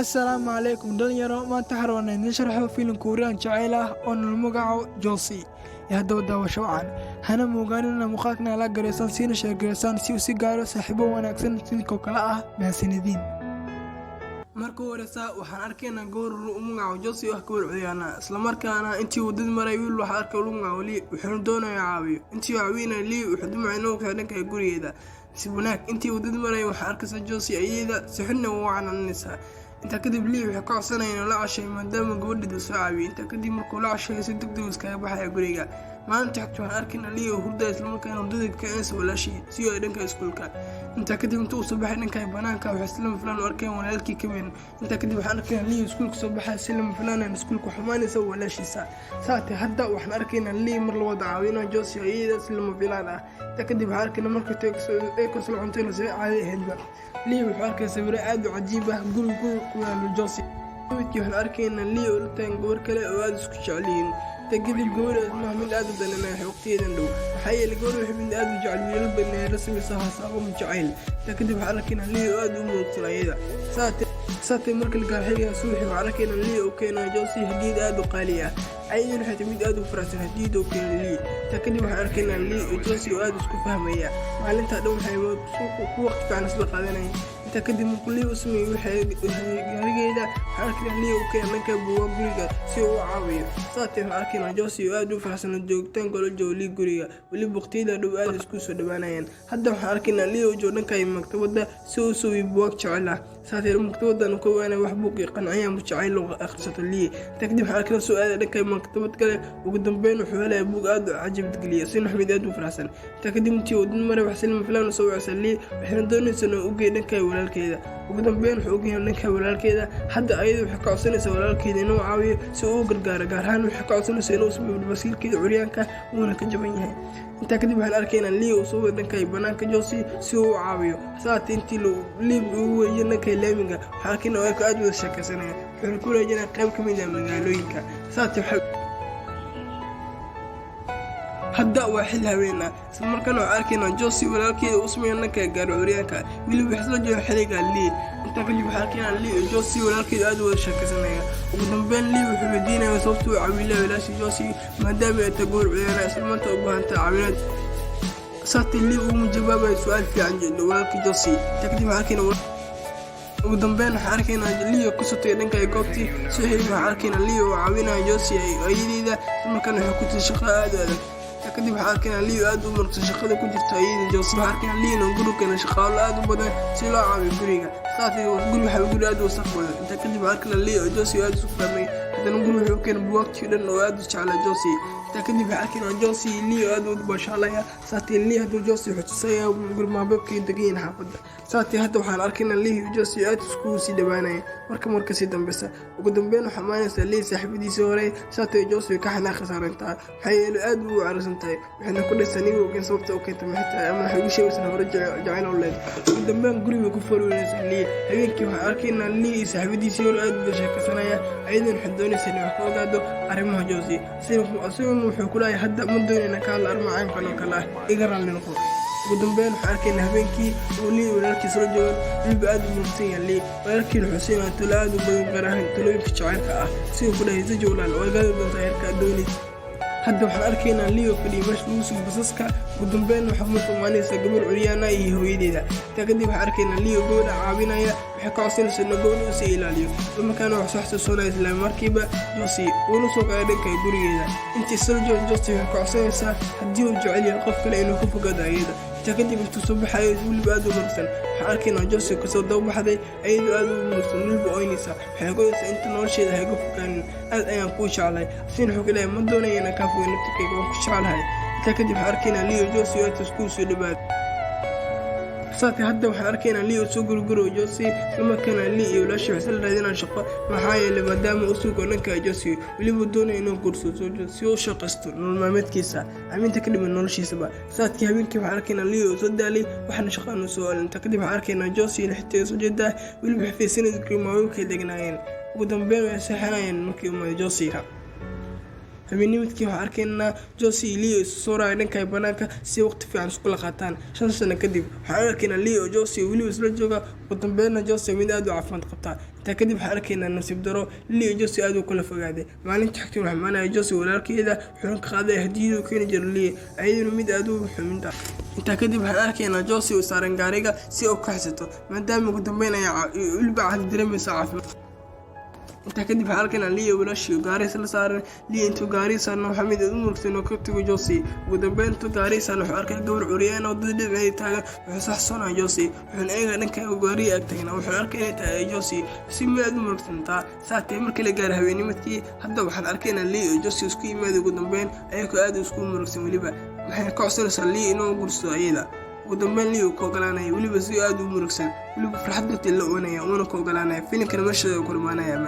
السلام عليكم dhalinyaro maanta waxaan rabnaa idin sharxo filim Korean jacayl ah oo la magacaabo Josie hadda daawasho wacan hana muuqaalina muuqaalkana la gareysan siina sheegaysan si uu si gaaro saaxiibo wanaagsan sidoo kale ah mahadsanidin markuu wareysa waxaan arkaynaa goor uu magacaabo Josie wax ka warciyana isla markaana intii uu dad maray wiil waxa arkay uu magacaabo Lee wuxuu doonayaa caawiyo intii caawinay Lee wuxuu dumaynoo ka dhanka gurigeeda si wanaag intii uu dad maray waxa arkaysa Josie ayada si xunna u wacananaysa inta kadib Lee wuxuu ka codsanayay la cashay maadaama gabadhiisa soo caawiyo inta kadib markuu la cashay si degdeg iskaga baxay guriga maanta waxaan arkaynaa Lee oo hurda isla markaana hurdada ka ees walaashii si ay dhanka iskuulka inta kadib intuu soo baxay dhanka banaanka waxa isla filan arkay walaalkii ka weyn inta kadib waxaan arkaynaa Lee iskuulka soo baxay isla filan iskuulka xumaanaysa walaashiisa saate hadda waxaan arkaynaa Lee mar la wada caawinaa Josie ayada isla filan ah inta kadib waxaan arkaynaa markii ay ku soo cuntayna si caadi ahayd Lee wuxuu arkay sawir aad u cajiib ah guriga ku yaal Josie waxaan arkaynaa Lee oo tan gabar kale oo aad isku jeceliin تجدي الجول اسمها من الأدب ده لنا وقتين عنده حي الجول يحب من الأدب جعل يلبن رسم صها صابهم جعيل تكذب حركنا ليه وأدب مطلعيدا سات مرك الجاهلية سوحي وحركنا ليه وكنا جوسي هديد أدب قالية عين حتميد أدب فرس هديد وكنا ليه تكذب حركنا ليه وجوسي وأدب سكوفهمية معلن تقدم حيوان سوق وقت فعنا سبق هذا تقدم كل اسمي وحاجة حركنا ليه وكنا نكبوا بريجا سوى عاوية ساتي حركنا Josie aad u faahsan joogtaan golo jooli guriga wali waqtiyada dhow aad isku soo dhawaanayaan hadda waxaan arkaynaa Lee oo joogan maktabada soo soo buug jacayl ah saatay maktabadan ku waana wax buug qanciyaan jacayl oo akhrisato Lee tagdib xarkada su'aal dhanka maktabad kale ugu dambeyn wuxuu helay buug aad u cajib geliya si naxmid aad u faahsan tagdib intii uu maray wax silma filan soo wacsan Lee waxaan doonaysaa u geey dhanka walaalkeeda ugu dambeyn wuxuu u geeyay dhanka walaalkeeda hadda ayadu waxa ka codsanaysaa walaalkeeda inuu caawiyo si uu gargaar gaar ahaan waxa ka codsanaysaa basiilkeeda curyaanka uuna ka jaban yahay inta kadib waxaan arkaynaa Lee oo soo dhankay banaanka Josie si uu caawiyo saati intii Lee uu weeyay dhankay laamiga waxa arkaynaa ay aad u shaqaysanayaan wuxuu ku leeyahay qayb ka mid ah magaalooyinka saati hadda waa xil haweena isla markaana arkaynaa Josie walaalkeeda uu sameeyay dhankay gaar curyaanka wili wax la joogo xiliga Lee inta kadib waxaan arkaynaa Lee oo Josie walaalkeeda aad u shaqaysanaya ugu dambeyn Lee wuxuu weydiinayaa sababta uu caawiyo walaashii Josie maadaama ay tagoor ciyaarayaan isla markaana u baahan tahay caawinaad saati Lee uu jawaabay su'aal fiican jidda walaalkii Josie kadib waxaan arkaynaa ugu dambeyn waxaan arkaynaa Lee oo ku soo dhankay goobtii si xiriir waxaan arkaynaa Lee oo caawinaya Josie ayadiida markaana wuxuu ku tii shaqo aad u adag kadib waxaan arkaynaa Lee aad u martay shaqada ku jirta ayada Josie waxaan arkaynaa Lee oo guriga shaqaale aad u badan si loo caawiyo guriga saati guriga aad u wasaq badan inta kadib waxaan arkaynaa Lee oo Josie aad u fahmay hadana guriga wuxuu keenay buugtii dhan oo aad u jecel Josie inta kadib waxaan arkaynaa Josie Lee aad u bashalaya saati Lee haduu Josie xutusaya guriga babkii degan xaafada saati hadda waxaan arkaynaa Lee iyo Josie aad isku sii dhawaanayaan marka si dambeysa ugu dambeyn waxa maanaysa Lee saaxiibadiisa hore saati Josie ka xanaaq saarantaa waxay aad u carsantahay waxna ku dhasaniga oo sababta oo keentay maxay ama waxa uu sheegay inuu jacayl oo leeyahay ugu dambeyn guriga ku furayay Lee habeenkii waxaan arkaynaa Lee saaxiibadiisa hore aad u sheekaysanaya aydan xadoonaysa inuu ka ogaado arrimaha Josie sidoo wuxuu ku leeyahay hadda ma doonayna ka la armacaan kala iga raalli noqo ugu dambeyn waxaan arkaynaa habeenkii uu Lee walaalkiisa la joogo Lee aad u muhiimsan yahay walaalkii Xuseen aad u badan garahan talooyinka jacaylka ah sidoo kale hayso joolaan oo gaar doonta heerka doonid hadda waxaan arkaynaa Lee oo fadhiyo meesha basaska ugu dambeyn waxa uu xumaanaysa gabar curyaana iyo hooyadeeda kadib waxaan arkaynaa Lee oo gabadha caawinaya waxa ka codsanaysa in gabadha uu si ilaaliyo markaana wax soo xasuusanaya isla markiiba Josie uu soo qaaday dhanka gurigeeda intii Josie waxa ka codsanaysa haddii uu jecel yahay qof kale inuu ka fogaado ayada kadib intuu soo baxay waliba aad u marsan waxaan arkaynaa Josie ka soo daba baxday ayadoo aad u marsan waliba oynaysa waxay go'aysaa inta nolosheeda ay ka fogaan aad ayaan ku jeclay siin xog ilaa ma doonayna ka fogaan naftigeeda waan ku jeclahay kadib waxaan arkaynaa Lee oo Josie aad isku soo dhawaad saati hadda waxaan arkaynaa Lee oo soo gurguro Josie markaana Lee iyo walaashii waxay la raadinayaan shaqo maxaa yeelay maadaama uu soo dhanka Josie waliba doonay inuu guursado si uu shaqaysto nolol maalmeedkiisa aminta ka dhiman noloshiisaba saati habeenkii waxaan arkaynaa Lee oo soo daalay waxaan shaqo soo alinta kadib waxaan arkaynaa Josie la xitay soo jeeda waliba xafiisinada grimaayo ka degnaayeen ugu dambeyn way saxanayeen markii uu Josie habeennimadkii waxaan arkaynaa Josie iyo Lee isu soo raacay dhanka banaanka si waqti fiican isku la qaataan 5 sano kadib waxaan arkaynaa Lee iyo Josie weli isla jooga ugu dambeynna Josie mid aad u caafimaad qabta inta kadib waxaan arkaynaa nasiib daro Lee iyo Josie aad u kala fogaaday maalinta xigtay waxaan maanaa Josie walaalkeeda wuxuu ka qaaday hadiyad keeni jiray Lee ayaduna mid aad u xuminta inta kadib waxaan arkaynaa Josie oo saaran gaariga si uu ka xasato maadaama ugu dambeyn ay ulba cad dareemaysa caafimaad inta kadib waxaan arkaynaa Lee walaashii gaariga la saaran Lee intuu gaariga saarno waxa mid u murugsan oo ka tago Josie ugu dambeyn intuu gaariga saarno wuxuu arkay gabar curiyaan oo dad dhib ay taagan wuxuu saxsanaa Josie wuxuu eega dhanka gaariga agtayna wuxuu arkay inay tahay Josie si mid u murugsantaa saatay markii la gaaray habeennimadkii hadda waxaan arkaynaa Lee iyo Josie isku yimaadeen ugu dambeyn ayagoo aad isku murugsan waliba waxay ka codsanaysaa Lee inuu guursado ayada ugu dambeyn Lee ku ogolaanaya waliba si aad u murugsan waliba farxad intii la oonaya una ku ogolaanaya filimkan meesha ku kulmaanaya